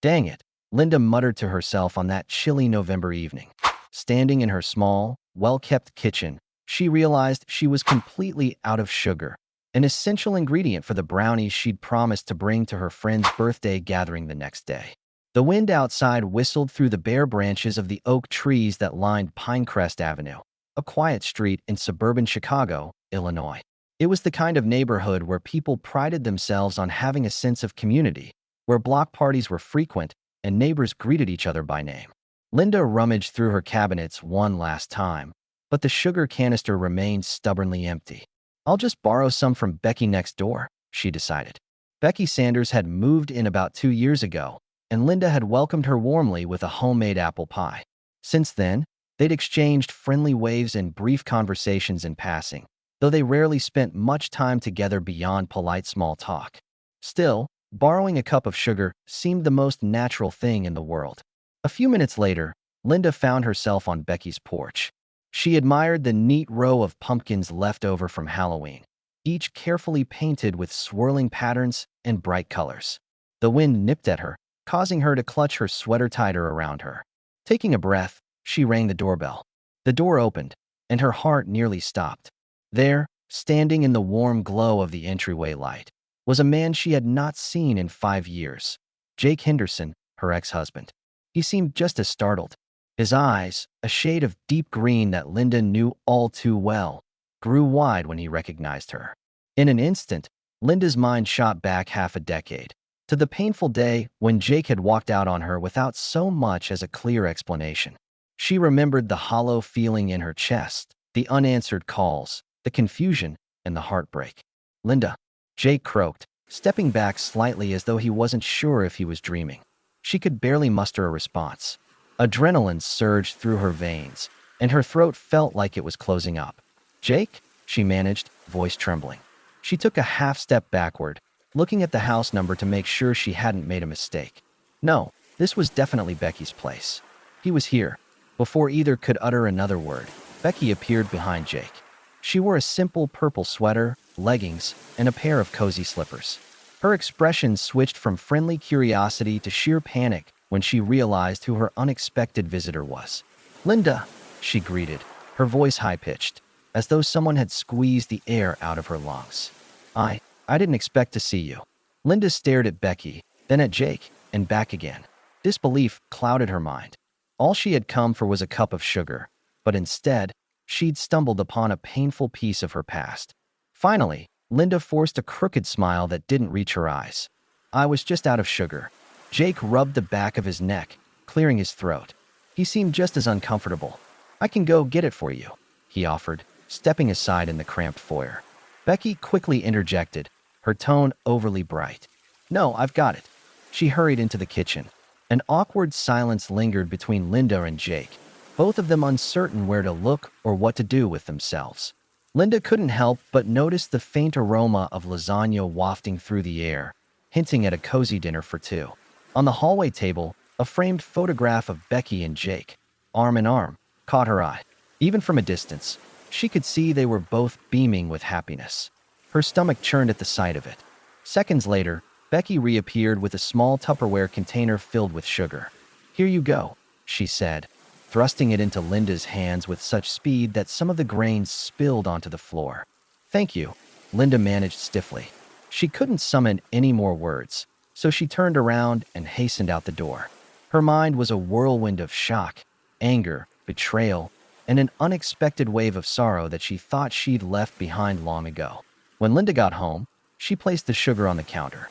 Dang it, Linda muttered to herself on that chilly November evening. Standing in her small, well-kept kitchen, she realized she was completely out of sugar, an essential ingredient for the brownies she'd promised to bring to her friend's birthday gathering the next day. The wind outside whistled through the bare branches of the oak trees that lined Pinecrest Avenue, a quiet street in suburban Chicago, Illinois. It was the kind of neighborhood where people prided themselves on having a sense of community, where block parties were frequent and neighbors greeted each other by name. Linda rummaged through her cabinets one last time, but the sugar canister remained stubbornly empty. I'll just borrow some from Becky next door, she decided. Becky Sanders had moved in about 2 years ago, and Linda had welcomed her warmly with a homemade apple pie. Since then, they'd exchanged friendly waves and brief conversations in passing, though they rarely spent much time together beyond polite small talk. Still, borrowing a cup of sugar seemed the most natural thing in the world. A few minutes later, Linda found herself on Becky's porch. She admired the neat row of pumpkins left over from Halloween, each carefully painted with swirling patterns and bright colors. The wind nipped at her, causing her to clutch her sweater tighter around her. Taking a breath, she rang the doorbell. The door opened, and her heart nearly stopped. There, standing in the warm glow of the entryway light, was a man she had not seen in 5 years. Jake Henderson, her ex-husband. He seemed just as startled. His eyes, a shade of deep green that Linda knew all too well, grew wide when he recognized her. In an instant, Linda's mind shot back half a decade, to the painful day when Jake had walked out on her without so much as a clear explanation. She remembered the hollow feeling in her chest, the unanswered calls, the confusion, and the heartbreak. "Linda," Jake croaked, stepping back slightly as though he wasn't sure if he was dreaming. She could barely muster a response. Adrenaline surged through her veins, and her throat felt like it was closing up. "Jake?" she managed, voice trembling. She took a half step backward, looking at the house number to make sure she hadn't made a mistake. No, this was definitely Becky's place. He was here. Before either could utter another word, Becky appeared behind Jake. She wore a simple purple sweater, leggings, and a pair of cozy slippers. Her expression switched from friendly curiosity to sheer panic when she realized who her unexpected visitor was. "Linda," she greeted, her voice high-pitched, as though someone had squeezed the air out of her lungs. I didn't expect to see you." Linda stared at Becky, then at Jake, and back again. Disbelief clouded her mind. All she had come for was a cup of sugar, but instead, she'd stumbled upon a painful piece of her past. Finally, Linda forced a crooked smile that didn't reach her eyes. "I was just out of sugar." Jake rubbed the back of his neck, clearing his throat. He seemed just as uncomfortable. "I can go get it for you," he offered, stepping aside in the cramped foyer. Becky quickly interjected, her tone overly bright. "No, I've got it." She hurried into the kitchen. An awkward silence lingered between Linda and Jake, both of them uncertain where to look or what to do with themselves. Linda couldn't help but notice the faint aroma of lasagna wafting through the air, hinting at a cozy dinner for two. On the hallway table, a framed photograph of Becky and Jake, arm in arm, caught her eye. Even from a distance, she could see they were both beaming with happiness. Her stomach churned at the sight of it. Seconds later, Becky reappeared with a small Tupperware container filled with sugar. "Here you go," she said, thrusting it into Linda's hands with such speed that some of the grains spilled onto the floor. "Thank you," Linda managed stiffly. She couldn't summon any more words, so she turned around and hastened out the door. Her mind was a whirlwind of shock, anger, betrayal, and an unexpected wave of sorrow that she thought she'd left behind long ago. When Linda got home, she placed the sugar on the counter.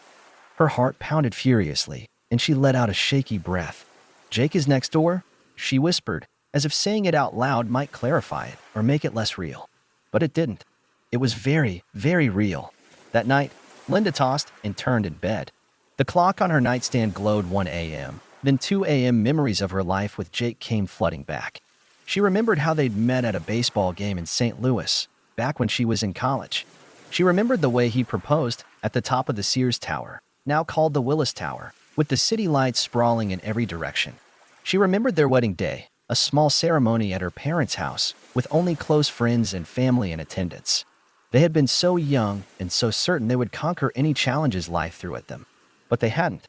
Her heart pounded furiously, and she let out a shaky breath. "Jake is next door?" she whispered, as if saying it out loud might clarify it or make it less real. But it didn't. It was very, very real. That night, Linda tossed and turned in bed. The clock on her nightstand glowed 1 a.m. Then 2 a.m. memories of her life with Jake came flooding back. She remembered how they'd met at a baseball game in St. Louis, back when she was in college. She remembered the way he proposed at the top of the Sears Tower, now called the Willis Tower, with the city lights sprawling in every direction. She remembered their wedding day, a small ceremony at her parents' house, with only close friends and family in attendance. They had been so young and so certain they would conquer any challenges life threw at them. But they hadn't.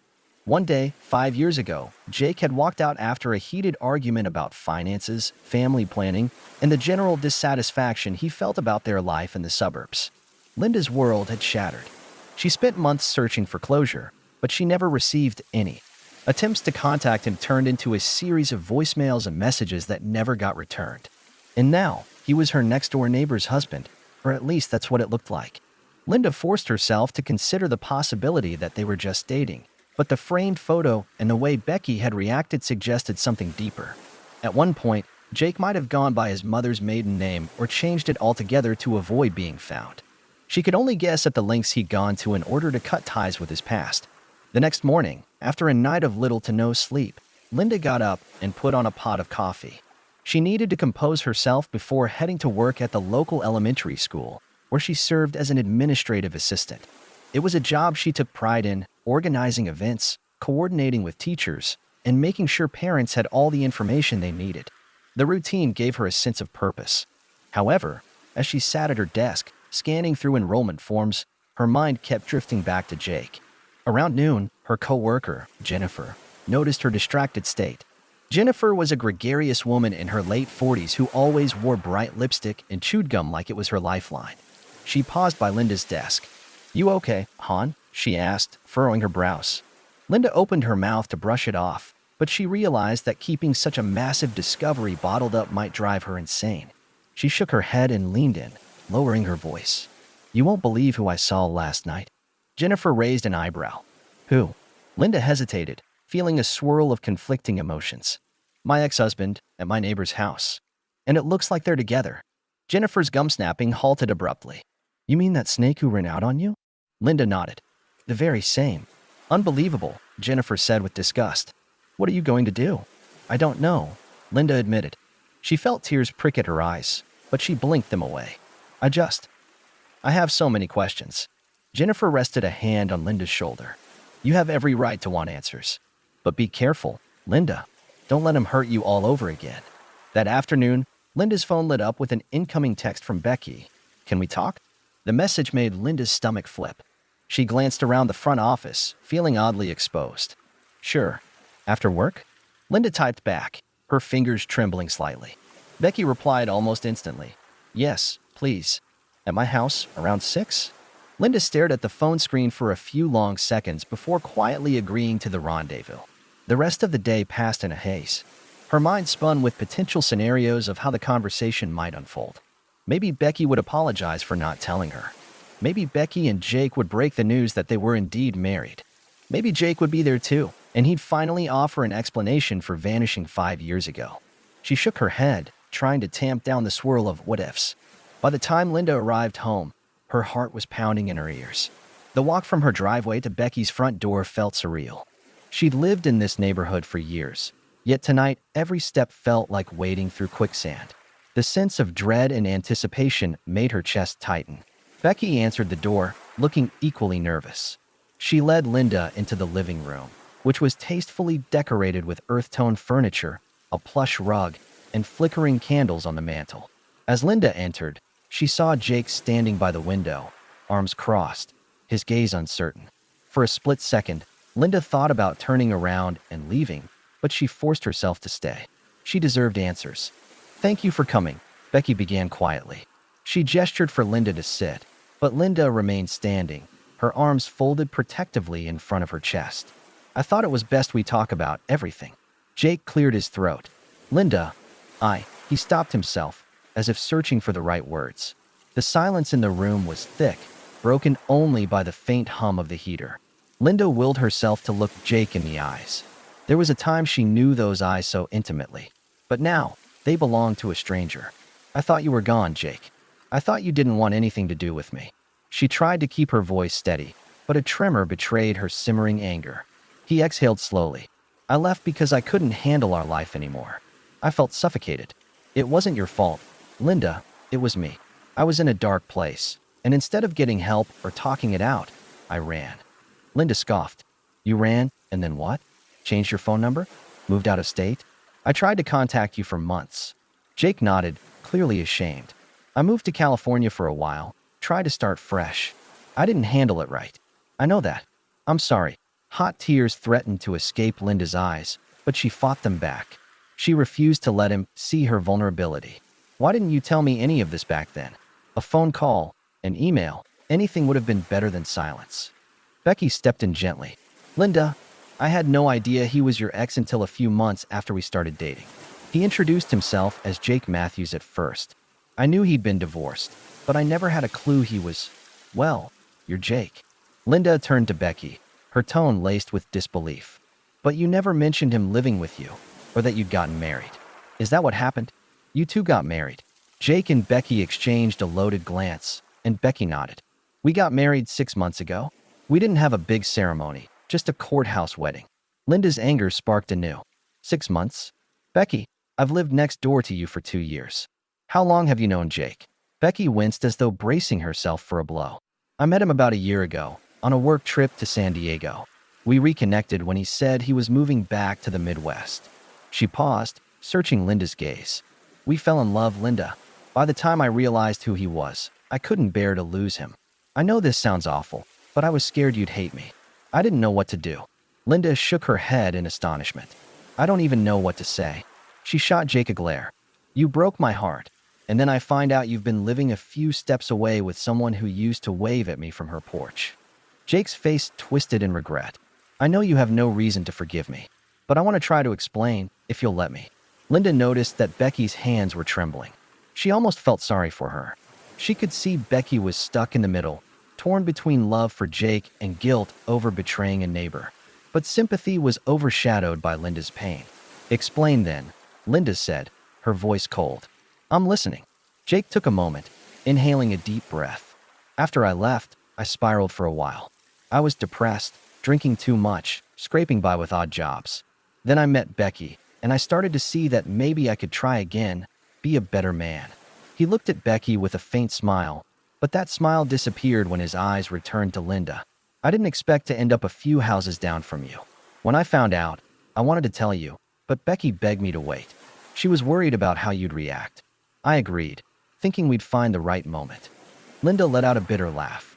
One day, 5 years ago, Jake had walked out after a heated argument about finances, family planning, and the general dissatisfaction he felt about their life in the suburbs. Linda's world had shattered. She spent months searching for closure, but she never received any. Attempts to contact him turned into a series of voicemails and messages that never got returned. And now, he was her next-door neighbor's husband, or at least that's what it looked like. Linda forced herself to consider the possibility that they were just dating, but the framed photo and the way Becky had reacted suggested something deeper. At one point, Jake might have gone by his mother's maiden name or changed it altogether to avoid being found. She could only guess at the lengths he'd gone to in order to cut ties with his past. The next morning, after a night of little to no sleep, Linda got up and put on a pot of coffee. She needed to compose herself before heading to work at the local elementary school, where she served as an administrative assistant. It was a job she took pride in, organizing events, coordinating with teachers, and making sure parents had all the information they needed. The routine gave her a sense of purpose. However, as she sat at her desk, scanning through enrollment forms, her mind kept drifting back to Jake. Around noon, her co-worker, Jennifer, noticed her distracted state. Jennifer was a gregarious woman in her late 40s who always wore bright lipstick and chewed gum like it was her lifeline. She paused by Linda's desk. "You okay, hon?" she asked, furrowing her brows. Linda opened her mouth to brush it off, but she realized that keeping such a massive discovery bottled up might drive her insane. She shook her head and leaned in, lowering her voice. "You won't believe who I saw last night." Jennifer raised an eyebrow. "Who?" Linda hesitated, feeling a swirl of conflicting emotions. "My ex-husband at my neighbor's house. And it looks like they're together." Jennifer's gum snapping halted abruptly. "You mean that snake who ran out on you?" Linda nodded. "The very same." "Unbelievable," Jennifer said with disgust. "What are you going to do?" "I don't know," Linda admitted. She felt tears prick at her eyes, but she blinked them away. I have so many questions." Jennifer rested a hand on Linda's shoulder. "You have every right to want answers. But be careful, Linda. Don't let him hurt you all over again." That afternoon, Linda's phone lit up with an incoming text from Becky. "Can we talk?" The message made Linda's stomach flip. She glanced around the front office, feeling oddly exposed. "Sure. After work?" Linda typed back, her fingers trembling slightly. Becky replied almost instantly. "Yes, please. At my house, around 6? Linda stared at the phone screen for a few long seconds before quietly agreeing to the rendezvous. The rest of the day passed in a haze. Her mind spun with potential scenarios of how the conversation might unfold. Maybe Becky would apologize for not telling her. Maybe Becky and Jake would break the news that they were indeed married. Maybe Jake would be there too, and he'd finally offer an explanation for vanishing 5 years ago. She shook her head, trying to tamp down the swirl of what-ifs. By the time Linda arrived home, her heart was pounding in her ears. The walk from her driveway to Becky's front door felt surreal. She'd lived in this neighborhood for years, yet tonight every step felt like wading through quicksand. The sense of dread and anticipation made her chest tighten. Becky answered the door, looking equally nervous. She led Linda into the living room, which was tastefully decorated with earth-tone furniture, a plush rug, and flickering candles on the mantel. As Linda entered, she saw Jake standing by the window, arms crossed, his gaze uncertain. For a split second, Linda thought about turning around and leaving, but she forced herself to stay. She deserved answers. "Thank you for coming," Becky began quietly. She gestured for Linda to sit, but Linda remained standing, her arms folded protectively in front of her chest. "I thought it was best we talk about everything." Jake cleared his throat. "Linda, He stopped himself, as if searching for the right words. The silence in the room was thick, broken only by the faint hum of the heater. Linda willed herself to look Jake in the eyes. There was a time she knew those eyes so intimately, but now they belonged to a stranger. "I thought you were gone, Jake. I thought you didn't want anything to do with me." She tried to keep her voice steady, but a tremor betrayed her simmering anger. He exhaled slowly. "I left because I couldn't handle our life anymore. I felt suffocated. It wasn't your fault, Linda, it was me. I was in a dark place, and instead of getting help or talking it out, I ran." Linda scoffed. "You ran, and then what? Changed your phone number? Moved out of state?" "I tried to contact you for months." Jake nodded, clearly ashamed. "I moved to California for a while, tried to start fresh. I didn't handle it right. I know that. I'm sorry." Hot tears threatened to escape Linda's eyes, but she fought them back. She refused to let him see her vulnerability. Why didn't you tell me any of this back then? A phone call, an email, anything would have been better than silence. Becky stepped in gently. Linda, I had no idea he was your ex until a few months after we started dating. He introduced himself as Jake Matthews at first. I knew he'd been divorced, but I never had a clue he was, well, your Jake. Linda turned to Becky, her tone laced with disbelief. But you never mentioned him living with you, or that you'd gotten married. Is that what happened? You two got married. Jake and Becky exchanged a loaded glance, and Becky nodded. We got married 6 months ago. We didn't have a big ceremony, just a courthouse wedding. Linda's anger sparked anew. 6 months? Becky, I've lived next door to you for 2 years. How long have you known Jake? Becky winced as though bracing herself for a blow. I met him about a year ago, on a work trip to San Diego. We reconnected when he said he was moving back to the Midwest. She paused, searching Linda's gaze. We fell in love, Linda. By the time I realized who he was, I couldn't bear to lose him. I know this sounds awful, but I was scared you'd hate me. I didn't know what to do. Linda shook her head in astonishment. I don't even know what to say. She shot Jake a glare. You broke my heart, and then I find out you've been living a few steps away with someone who used to wave at me from her porch. Jake's face twisted in regret. I know you have no reason to forgive me, but I want to try to explain, if you'll let me. Linda noticed that Becky's hands were trembling. She almost felt sorry for her. She could see Becky was stuck in the middle, torn between love for Jake and guilt over betraying a neighbor. But sympathy was overshadowed by Linda's pain. Explain then, Linda said, her voice cold. I'm listening. Jake took a moment, inhaling a deep breath. After I left, I spiraled for a while. I was depressed, drinking too much, scraping by with odd jobs. Then I met Becky, and I started to see that maybe I could try again, be a better man. He looked at Becky with a faint smile, but that smile disappeared when his eyes returned to Linda. I didn't expect to end up a few houses down from you. When I found out, I wanted to tell you, but Becky begged me to wait. She was worried about how you'd react. I agreed, thinking we'd find the right moment. Linda let out a bitter laugh.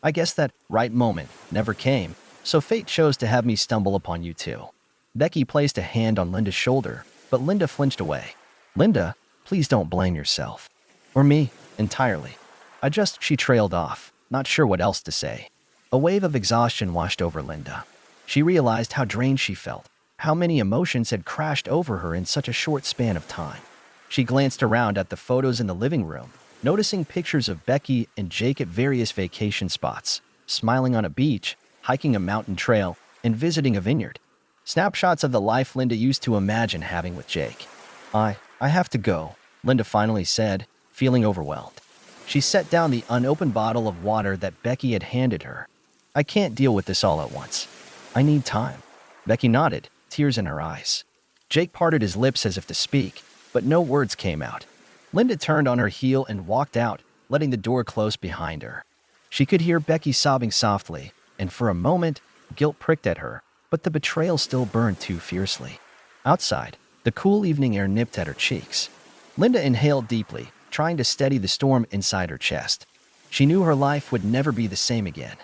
I guess that right moment never came, so fate chose to have me stumble upon you too. Becky placed a hand on Linda's shoulder, but Linda flinched away. Linda, please don't blame yourself. Or me, entirely. She trailed off, not sure what else to say. A wave of exhaustion washed over Linda. She realized how drained she felt, how many emotions had crashed over her in such a short span of time. She glanced around at the photos in the living room, noticing pictures of Becky and Jake at various vacation spots, smiling on a beach, hiking a mountain trail, and visiting a vineyard. Snapshots of the life Linda used to imagine having with Jake. I have to go, Linda finally said, feeling overwhelmed. She set down the unopened bottle of water that Becky had handed her. I can't deal with this all at once. I need time. Becky nodded, tears in her eyes. Jake parted his lips as if to speak, but no words came out. Linda turned on her heel and walked out, letting the door close behind her. She could hear Becky sobbing softly, and for a moment, guilt pricked at her, but the betrayal still burned too fiercely. Outside, the cool evening air nipped at her cheeks. Linda inhaled deeply, trying to steady the storm inside her chest. She knew her life would never be the same again.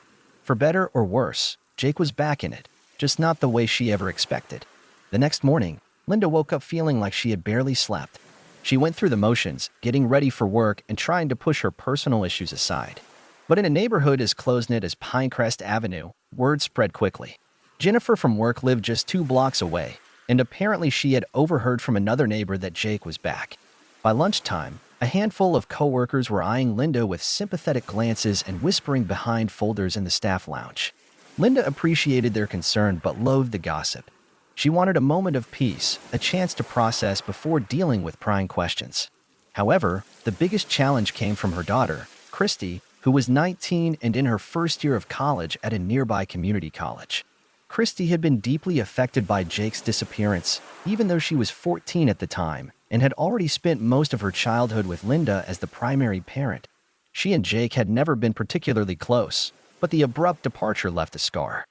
For better or worse, Jake was back in it, just not the way she ever expected. The next morning, Linda woke up feeling like she had barely slept. She went through the motions, getting ready for work and trying to push her personal issues aside. But in a neighborhood as close-knit as Pinecrest Avenue, word spread quickly. Jennifer from work lived just 2 blocks away, and apparently she had overheard from another neighbor that Jake was back. By lunchtime, a handful of coworkers were eyeing Linda with sympathetic glances and whispering behind folders in the staff lounge. Linda appreciated their concern but loathed the gossip. She wanted a moment of peace, a chance to process before dealing with prying questions. However, the biggest challenge came from her daughter, Christy, who was 19 and in her first year of college at a nearby community college. Christy had been deeply affected by Jake's disappearance, even though she was 14 at the time, and had already spent most of her childhood with Linda as the primary parent. She and Jake had never been particularly close, but the abrupt departure left a scar.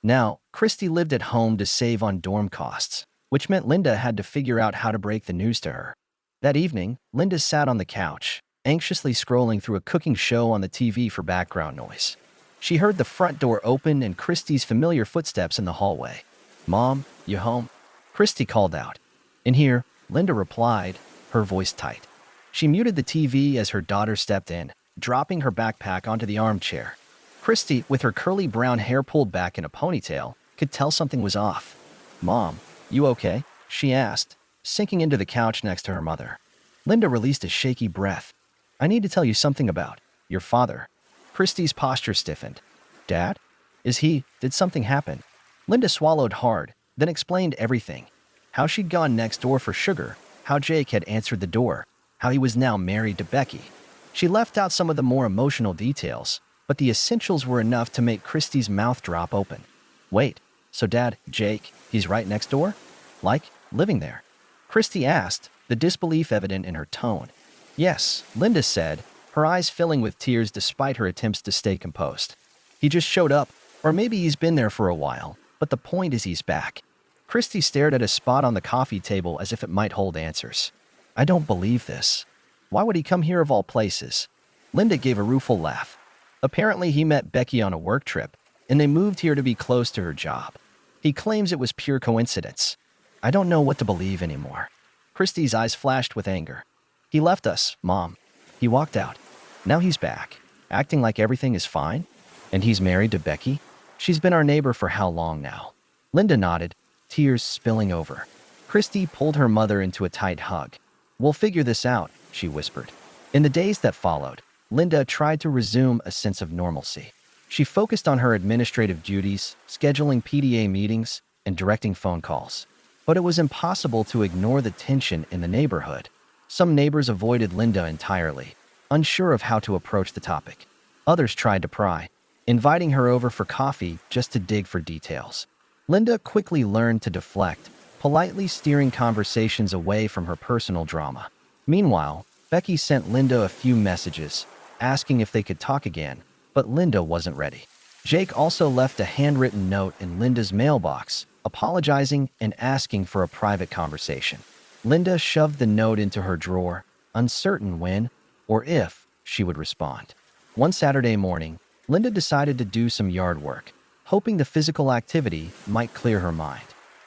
Now, Christy lived at home to save on dorm costs, which meant Linda had to figure out how to break the news to her. That evening, Linda sat on the couch, anxiously scrolling through a cooking show on the TV for background noise. She heard the front door open and Christy's familiar footsteps in the hallway. "Mom, you home?" Christy called out. "In here," Linda replied, her voice tight. She muted the TV as her daughter stepped in, dropping her backpack onto the armchair. Christy, with her curly brown hair pulled back in a ponytail, could tell something was off. "Mom, you okay?" she asked, sinking into the couch next to her mother. Linda released a shaky breath. "I need to tell you something about your father." Christy's posture stiffened. "Dad? Did something happen?" Linda swallowed hard, then explained everything. How she'd gone next door for sugar, how Jake had answered the door, how he was now married to Becky. She left out some of the more emotional details, but the essentials were enough to make Christy's mouth drop open. "Wait, so Dad, Jake, he's right next door? Like, living there?" Christy asked, the disbelief evident in her tone. "Yes," Linda said, her eyes filling with tears despite her attempts to stay composed. "He just showed up, or maybe he's been there for a while, but the point is he's back." Christy stared at a spot on the coffee table as if it might hold answers. "I don't believe this. Why would he come here of all places?" Linda gave a rueful laugh. "Apparently he met Becky on a work trip, and they moved here to be close to her job. He claims it was pure coincidence. I don't know what to believe anymore." Christy's eyes flashed with anger. "He left us, Mom. He walked out. Now he's back, acting like everything is fine? And he's married to Becky? She's been our neighbor for how long now?" Linda nodded, tears spilling over. Christy pulled her mother into a tight hug. "We'll figure this out," she whispered. In the days that followed, Linda tried to resume a sense of normalcy. She focused on her administrative duties, scheduling PTA meetings, and directing phone calls. But it was impossible to ignore the tension in the neighborhood. Some neighbors avoided Linda entirely, unsure of how to approach the topic. Others tried to pry, inviting her over for coffee just to dig for details. Linda quickly learned to deflect, politely steering conversations away from her personal drama. Meanwhile, Becky sent Linda a few messages, asking if they could talk again, but Linda wasn't ready. Jake also left a handwritten note in Linda's mailbox, apologizing and asking for a private conversation. Linda shoved the note into her drawer, uncertain when or if she would respond. One Saturday morning, Linda decided to do some yard work, hoping the physical activity might clear her mind.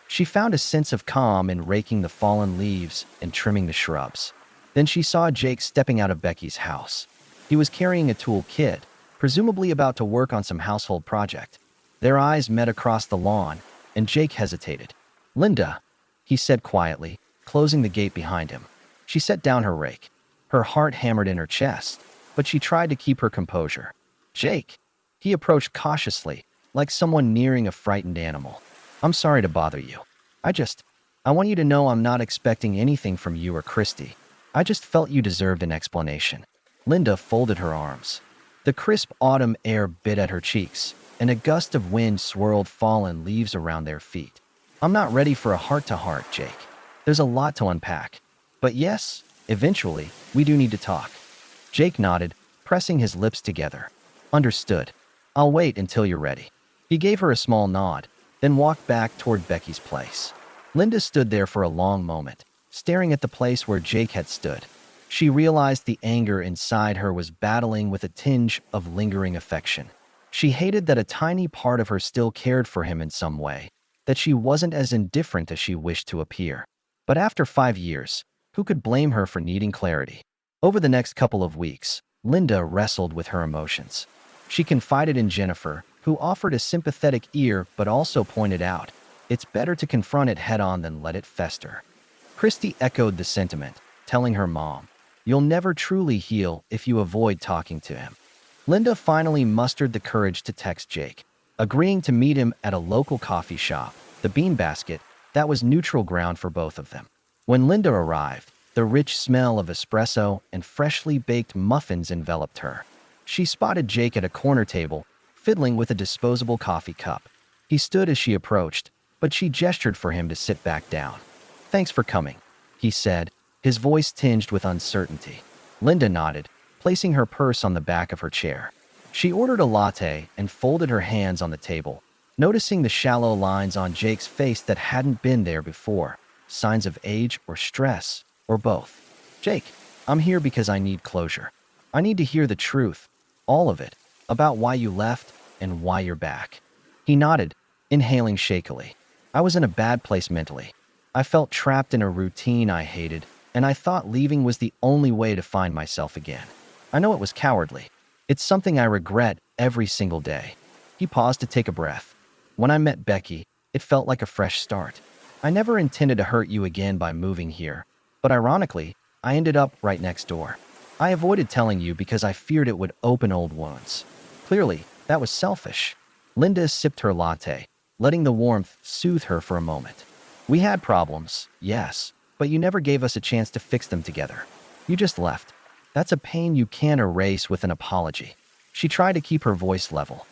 She found a sense of calm in raking the fallen leaves and trimming the shrubs. Then she saw Jake stepping out of Becky's house. He was carrying a tool kit, presumably about to work on some household project. Their eyes met across the lawn, and Jake hesitated. "Linda," he said quietly, closing the gate behind him. She set down her rake. Her heart hammered in her chest, but she tried to keep her composure. "Jake," he approached cautiously, like someone nearing a frightened animal. "I'm sorry to bother you. I want you to know I'm not expecting anything from you or Christy. I just felt you deserved an explanation." Linda folded her arms. The crisp autumn air bit at her cheeks, and a gust of wind swirled fallen leaves around their feet. "I'm not ready for a heart-to-heart, Jake. There's a lot to unpack. But yes, eventually, we do need to talk." Jake nodded, pressing his lips together. "Understood. I'll wait until you're ready." He gave her a small nod, then walked back toward Becky's place. Linda stood there for a long moment, staring at the place where Jake had stood. She realized the anger inside her was battling with a tinge of lingering affection. She hated that a tiny part of her still cared for him in some way, that she wasn't as indifferent as she wished to appear. But after 5 years, who could blame her for needing clarity? Over the next couple of weeks, Linda wrestled with her emotions. She confided in Jennifer, who offered a sympathetic ear but also pointed out, it's better to confront it head-on than let it fester. Christy echoed the sentiment, telling her mom, "You'll never truly heal if you avoid talking to him." Linda finally mustered the courage to text Jake, agreeing to meet him at a local coffee shop, the Bean Basket, that was neutral ground for both of them. When Linda arrived, the rich smell of espresso and freshly baked muffins enveloped her. She spotted Jake at a corner table, fiddling with a disposable coffee cup. He stood as she approached, but she gestured for him to sit back down. "Thanks for coming," he said, his voice tinged with uncertainty. Linda nodded, placing her purse on the back of her chair. She ordered a latte and folded her hands on the table, noticing the shallow lines on Jake's face that hadn't been there before, signs of age or stress, or both. "Jake, I'm here because I need closure. I need to hear the truth, all of it, about why you left, and why you're back." He nodded, inhaling shakily. I was in a bad place mentally. I felt trapped in a routine I hated, and I thought leaving was the only way to find myself again. I know it was cowardly. It's something I regret every single day. He paused to take a breath. When I met Becky, it felt like a fresh start. I never intended to hurt you again by moving here, but ironically, I ended up right next door. I avoided telling you because I feared it would open old wounds. Clearly, that was selfish. Linda sipped her latte, letting the warmth soothe her for a moment. We had problems, yes, but you never gave us a chance to fix them together. You just left. That's a pain you can't erase with an apology. She tried to keep her voice level,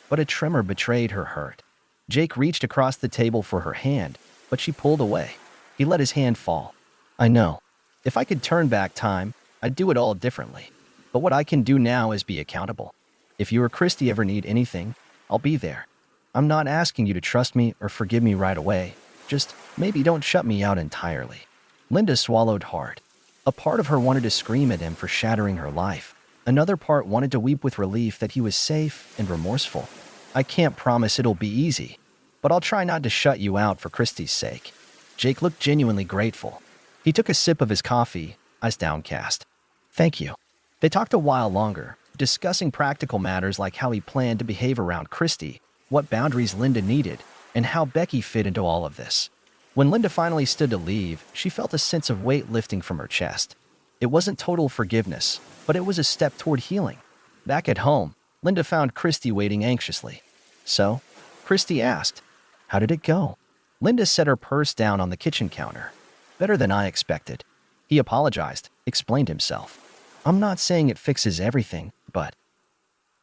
but a tremor betrayed her hurt. Jake reached across the table for her hand, but she pulled away. He let his hand fall. "I know. If I could turn back time, I'd do it all differently. But what I can do now is be accountable. If you or Christy ever need anything, I'll be there. I'm not asking you to trust me or forgive me right away. Just maybe don't shut me out entirely." Linda swallowed hard. A part of her wanted to scream at him for shattering her life. Another part wanted to weep with relief that he was safe and remorseful. "I can't promise it'll be easy, but I'll try not to shut you out for Christy's sake." Jake looked genuinely grateful. He took a sip of his coffee, eyes downcast. "Thank you." They talked a while longer, discussing practical matters like how he planned to behave around Christy, what boundaries Linda needed, and how Becky fit into all of this. When Linda finally stood to leave, she felt a sense of weight lifting from her chest. It wasn't total forgiveness, but it was a step toward healing. Back at home, Linda found Christy waiting anxiously. "So?" Christy asked. "How did it go?" Linda set her purse down on the kitchen counter. "Better than I expected." He apologized, explained himself. "I'm not saying it fixes everything, but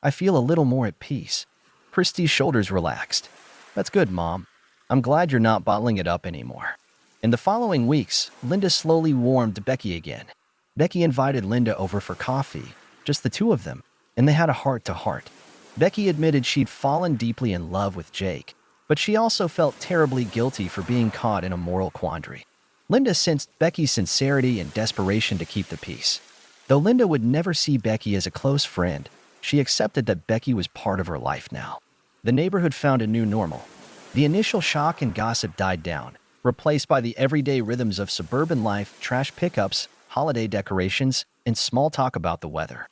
I feel a little more at peace." Christy's shoulders relaxed. "That's good, Mom. I'm glad you're not bottling it up anymore." In the following weeks, Linda slowly warmed to Becky again. Becky invited Linda over for coffee, just the two of them, and they had a heart-to-heart. Becky admitted she'd fallen deeply in love with Jake, but she also felt terribly guilty for being caught in a moral quandary. Linda sensed Becky's sincerity and desperation to keep the peace. Though Linda would never see Becky as a close friend, she accepted that Becky was part of her life now. The neighborhood found a new normal. The initial shock and gossip died down, replaced by the everyday rhythms of suburban life, trash pickups, holiday decorations, and small talk about the weather.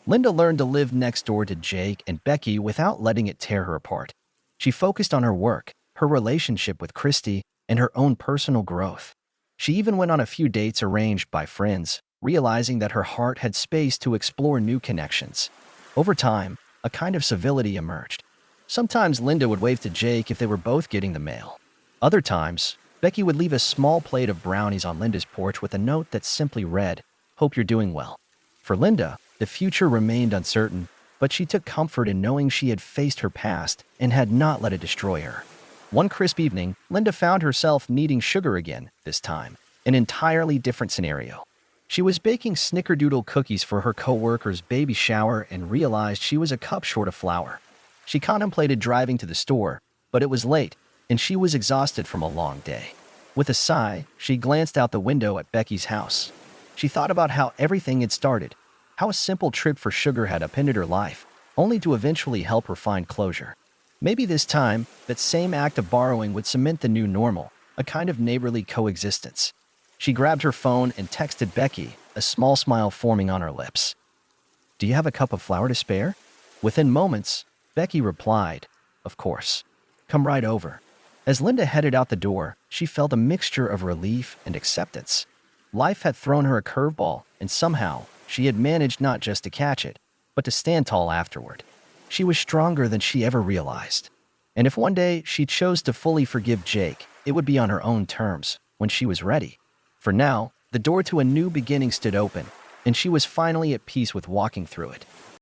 Linda learned to live next door to Jake and Becky without letting it tear her apart. She focused on her work, her relationship with Christy, and her own personal growth. She even went on a few dates arranged by friends, realizing that her heart had space to explore new connections. Over time, a kind of civility emerged. Sometimes Linda would wave to Jake if they were both getting the mail. Other times, Becky would leave a small plate of brownies on Linda's porch with a note that simply read, "Hope you're doing well." For Linda, the future remained uncertain, but she took comfort in knowing she had faced her past and had not let it destroy her. One crisp evening, Linda found herself needing sugar again, this time, an entirely different scenario. She was baking snickerdoodle cookies for her coworker's baby shower and realized she was a cup short of flour. She contemplated driving to the store, but it was late, and she was exhausted from a long day. With a sigh, she glanced out the window at Becky's house. She thought about how everything had started, how a simple trip for sugar had upended her life, only to eventually help her find closure. Maybe this time, that same act of borrowing would cement the new normal, a kind of neighborly coexistence. She grabbed her phone and texted Becky, a small smile forming on her lips. "Do you have a cup of flour to spare?" Within moments, Becky replied, "Of course. Come right over." As Linda headed out the door, she felt a mixture of relief and acceptance. Life had thrown her a curveball, and somehow, she had managed not just to catch it, but to stand tall afterward. She was stronger than she ever realized. And if one day she chose to fully forgive Jake, it would be on her own terms, when she was ready. For now, the door to a new beginning stood open, and she was finally at peace with walking through it.